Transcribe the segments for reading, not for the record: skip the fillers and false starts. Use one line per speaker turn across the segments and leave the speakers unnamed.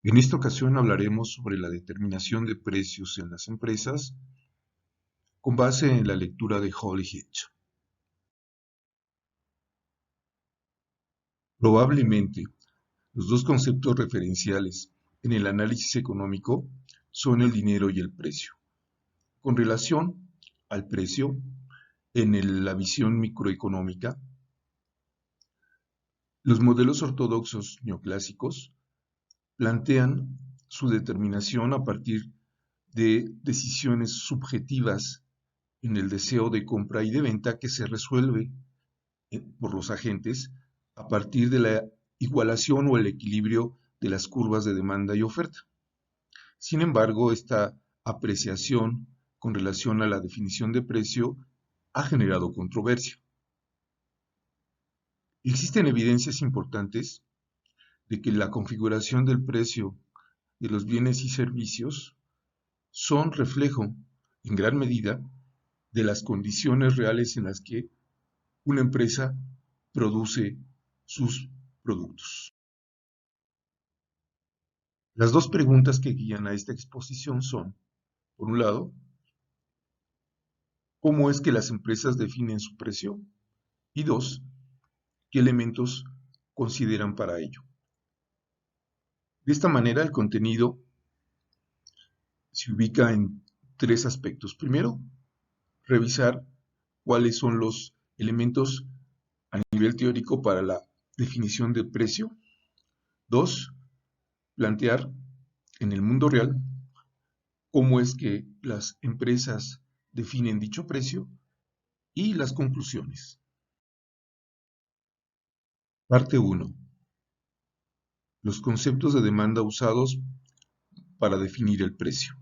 En esta ocasión hablaremos sobre la determinación de precios en las empresas con base en la lectura de Holly Hitch. Probablemente, los dos conceptos referenciales en el análisis económico son el dinero y el precio. Con relación al precio, en la visión microeconómica, los modelos ortodoxos neoclásicos plantean su determinación a partir de decisiones subjetivas en el deseo de compra y de venta que se resuelve por los agentes a partir de la igualación o el equilibrio de las curvas de demanda y oferta. Sin embargo, esta apreciación con relación a la definición de precio ha generado controversia. Existen evidencias importantes de que la configuración del precio de los bienes y servicios son reflejo, en gran medida, de las condiciones reales en las que una empresa produce sus productos. Las dos preguntas que guían a esta exposición son, por un lado, ¿cómo es que las empresas definen su precio? Y dos, ¿qué elementos consideran para ello? De esta manera, el contenido se ubica en tres aspectos. Primero, revisar cuáles son los elementos a nivel teórico para la definición del precio. Dos, plantear en el mundo real cómo es que las empresas definen dicho precio y las conclusiones. Parte 1. Los conceptos de demanda usados para definir el precio.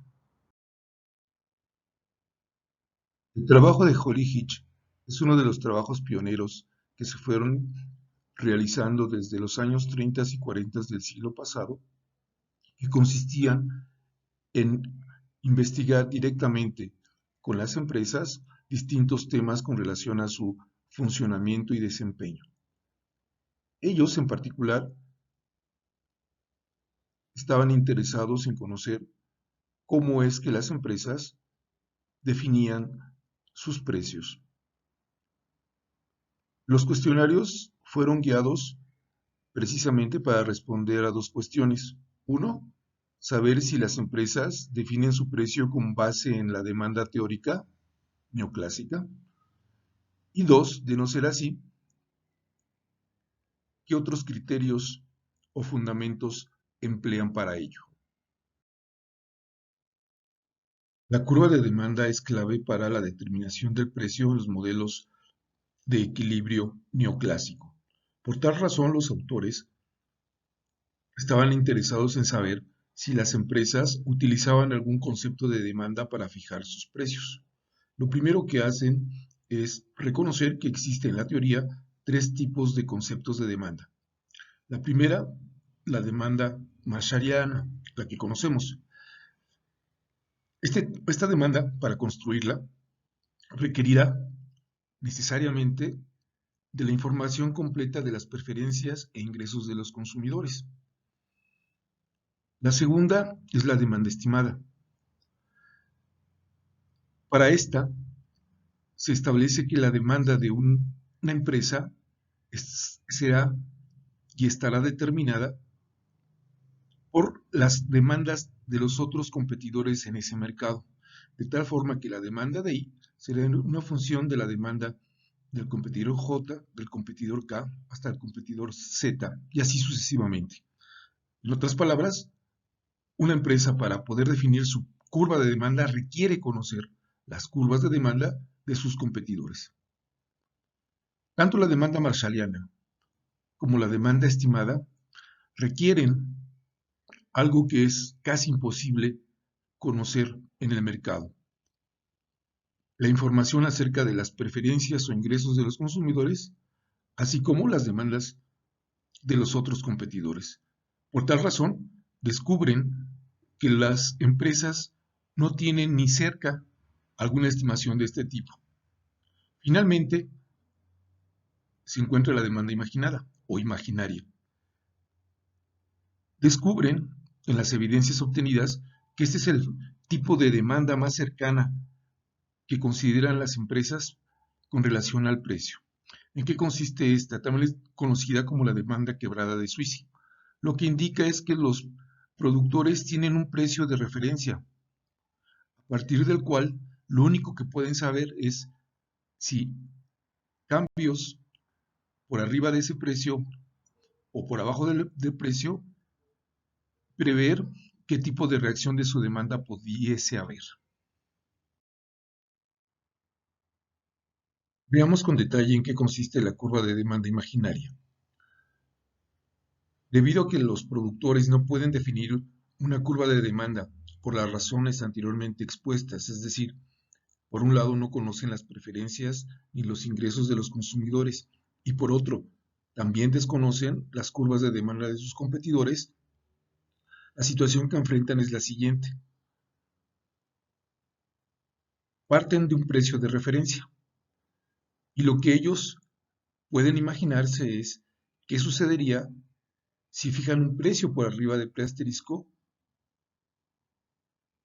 El trabajo de Holly Hitch es uno de los trabajos pioneros que se fueron realizando desde los años 30 y 40 del siglo pasado y consistían en investigar directamente con las empresas distintos temas con relación a su funcionamiento y desempeño. Ellos en particular estaban interesados en conocer cómo es que las empresas definían sus precios. Los cuestionarios fueron guiados precisamente para responder a dos cuestiones. Uno, saber si las empresas definen su precio con base en la demanda teórica neoclásica. Y dos, de no ser así, ¿qué otros criterios o fundamentos emplean para ello? La curva de demanda es clave para la determinación del precio en los modelos de equilibrio neoclásico. Por tal razón, los autores estaban interesados en saber si las empresas utilizaban algún concepto de demanda para fijar sus precios. Lo primero que hacen es reconocer que existe en la teoría tres tipos de conceptos de demanda. La primera, la demanda marshalliana, la que conocemos. Esta demanda, para construirla, requerirá necesariamente de la información completa de las preferencias e ingresos de los consumidores. La segunda es la demanda estimada. Para esta, se establece que la demanda de una empresa será y estará determinada por las demandas de los otros competidores en ese mercado, de tal forma que la demanda de I será una función de la demanda del competidor J, del competidor K, hasta el competidor Z, y así sucesivamente. En otras palabras, una empresa para poder definir su curva de demanda requiere conocer las curvas de demanda de sus competidores. Tanto la demanda marshalliana como la demanda estimada requieren algo que es casi imposible conocer en el mercado: la información acerca de las preferencias o ingresos de los consumidores, así como las demandas de los otros competidores. Por tal razón, descubren que las empresas no tienen ni cerca alguna estimación de este tipo. Finalmente, se encuentra la demanda imaginada o imaginaria. Descubren en las evidencias obtenidas que este es el tipo de demanda más cercana que consideran las empresas con relación al precio. ¿En qué consiste esta? También es conocida como la demanda quebrada de Suiza. Lo que indica es que los productores tienen un precio de referencia, a partir del cual lo único que pueden saber es si cambios por arriba de ese precio o por abajo del precio, prever qué tipo de reacción de su demanda pudiese haber. Veamos con detalle en qué consiste la curva de demanda imaginaria. Debido a que los productores no pueden definir una curva de demanda por las razones anteriormente expuestas, es decir, por un lado no conocen las preferencias ni los ingresos de los consumidores y por otro, también desconocen las curvas de demanda de sus competidores, la situación que enfrentan es la siguiente. Parten de un precio de referencia y lo que ellos pueden imaginarse es qué sucedería si fijan un precio por arriba del preasterisco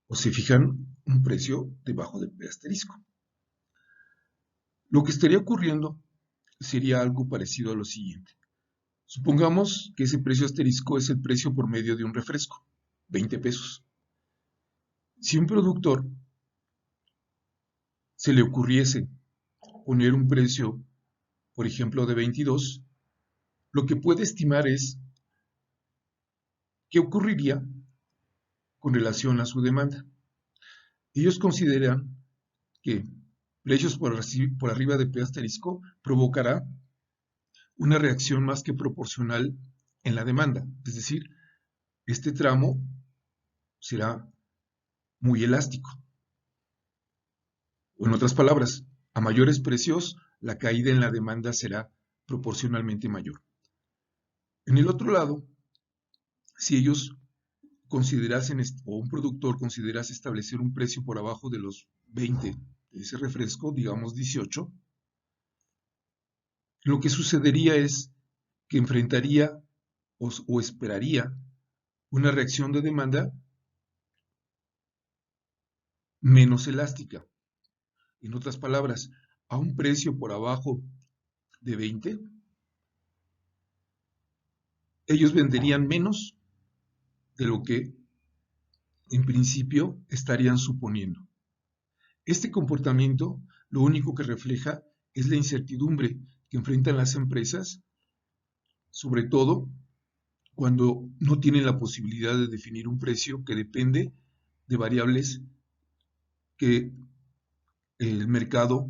o si fijan un precio debajo del preasterisco. Lo que estaría ocurriendo sería algo parecido a lo siguiente. Supongamos que ese precio asterisco es el precio por medio de un refresco, 20 pesos. Si un productor se le ocurriese poner un precio, por ejemplo, de 22, lo que puede estimar es qué ocurriría con relación a su demanda. Ellos consideran que precios por arriba de P asterisco provocará una reacción más que proporcional en la demanda, es decir, este tramo será muy elástico. O en otras palabras, a mayores precios, la caída en la demanda será proporcionalmente mayor. En el otro lado, si ellos considerasen, o un productor considerase establecer un precio por abajo de los 20 de ese refresco, digamos 18, lo que sucedería es que enfrentaría o esperaría una reacción de demanda menos elástica. En otras palabras, a un precio por abajo de 20, ellos venderían menos de lo que en principio estarían suponiendo. Este comportamiento lo único que refleja es la incertidumbre que enfrentan las empresas, sobre todo cuando no tienen la posibilidad de definir un precio que depende de variables que el mercado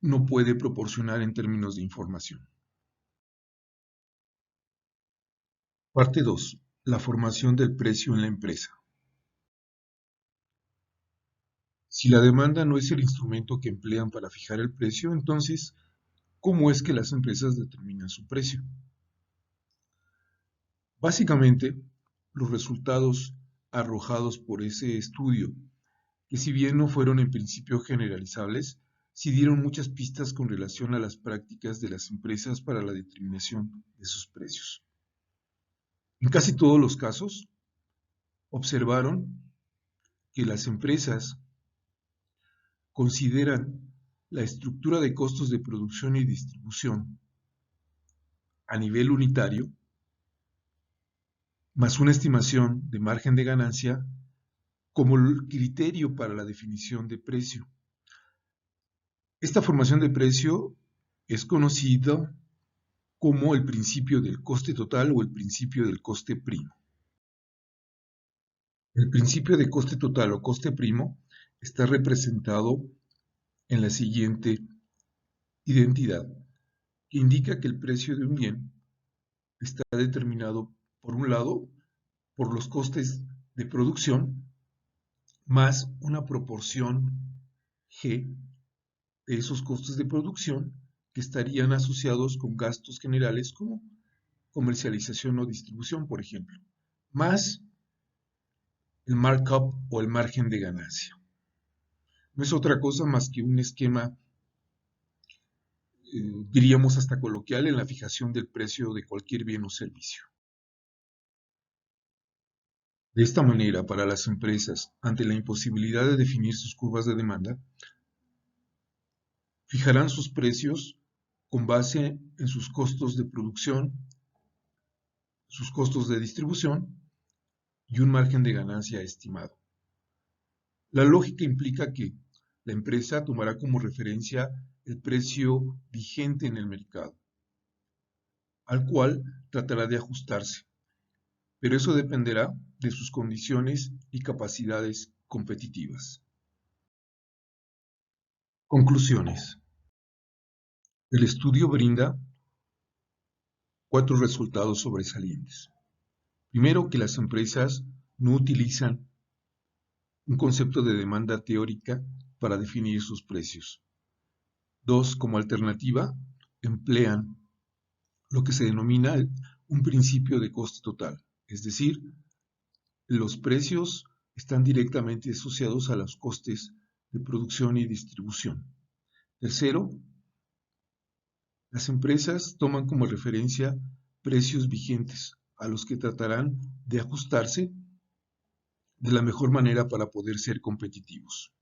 no puede proporcionar en términos de información. Parte 2. La formación del precio en la empresa. Si la demanda no es el instrumento que emplean para fijar el precio, entonces, ¿cómo es que las empresas determinan su precio? Básicamente, los resultados arrojados por ese estudio, que si bien no fueron en principio generalizables, sí dieron muchas pistas con relación a las prácticas de las empresas para la determinación de sus precios. En casi todos los casos, observaron que las empresas consideran la estructura de costos de producción y distribución a nivel unitario, más una estimación de margen de ganancia como el criterio para la definición de precio. Esta formación de precio es conocida como el principio del coste total o el principio del coste primo. El principio de coste total o coste primo está representado en la siguiente identidad, que indica que el precio de un bien está determinado, por un lado, por los costes de producción más una proporción G de esos costes de producción que estarían asociados con gastos generales como comercialización o distribución, por ejemplo, más el markup o el margen de ganancia. No es otra cosa más que un esquema, diríamos hasta coloquial, en la fijación del precio de cualquier bien o servicio. De esta manera, para las empresas, ante la imposibilidad de definir sus curvas de demanda, fijarán sus precios con base en sus costos de producción, sus costos de distribución y un margen de ganancia estimado. La lógica implica que la empresa tomará como referencia el precio vigente en el mercado, al cual tratará de ajustarse, pero eso dependerá de sus condiciones y capacidades competitivas. Conclusiones. El estudio brinda 4 resultados sobresalientes. Primero, que las empresas no utilizan un concepto de demanda teórica para definir sus precios. 2, como alternativa, emplean lo que se denomina un principio de coste total, es decir, los precios están directamente asociados a los costes de producción y distribución. Tercero, las empresas toman como referencia precios vigentes a los que tratarán de ajustarse de la mejor manera para poder ser competitivos.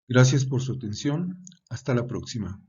Gracias por su atención. Hasta la próxima.